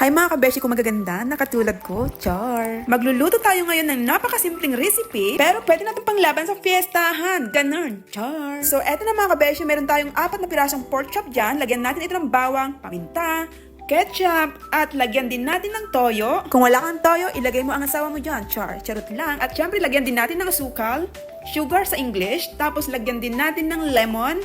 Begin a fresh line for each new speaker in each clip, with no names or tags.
Hi mga kabeshi ko magaganda, nakatulad ko, char. Magluluto tayo ngayon ng napakasimpleng recipe, pero pwede natin panglaban sa fiestahan, ganun, char. So eto na mga kabeshi, meron tayong 4 na pirasong pork chop dyan, lagyan natin ito ng bawang, paminta, ketchup, at lagyan din natin ng toyo. Kung wala kang toyo, ilagay mo ang asawa mo dyan, char, charot lang. At syempre, lagyan din natin ng asukal, sugar sa English, tapos lagyan din natin ng lemon,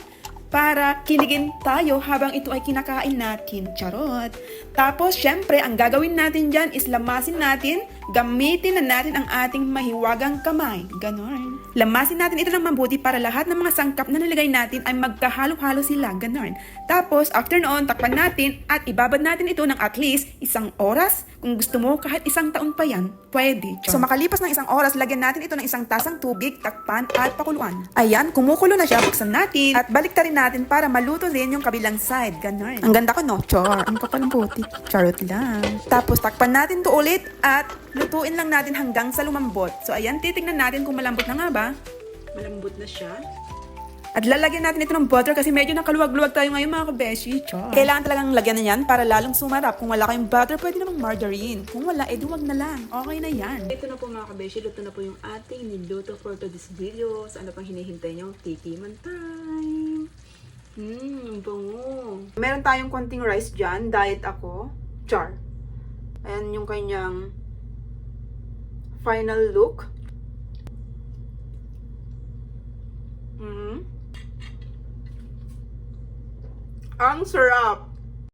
para kiligin tayo habang ito ay kinakain natin. Charot. Tapos, syempre, ang gagawin natin dyan is lamasin natin, gamitin na natin ang ating mahiwagang kamay. Ganon. Lamasin natin ito ng mabuti para lahat ng mga sangkap na nilagay natin ay magkahalo-halo sila. Ganon. Tapos, after noon, takpan natin at ibabad natin ito ng at least 1 oras. Kung gusto mo, kahit 1 taon pa yan, pwede. So, makalipas ng 1 oras, lagyan natin ito ng 1 tasang tubig, takpan at pakuluan. Ayan, kumukulo na siya, buksan natin at baliktarin natin para maluto din yung kabilang side. Ganon. Ang ganda ko, no? Char. Ang kapal ng puti. Charot lang. Tapos, takpan natin to ulit at lutuin lang natin hanggang sa lumambot. So, ayan, titignan natin kung malambot na nga ba. Malambot na siya. At lalagyan natin ito ng butter kasi medyo nakaluwag-luwag tayo ngayon mga kabeshi. Char. Kailangan talagang lagyan na yan para lalong sumarap. Kung wala kayong butter, pwede namang margarine. Kung wala, duwag na lang. Okay na yan. Ito na po mga kabeshi. Luto na po yung ating niluto for today's video. So, ano pang hinihintay nyo? Tikiman time. Bango. Meron tayong konting rice dyan. Diet ako. Char. Ayan yung kanyang final look. Ang sarap!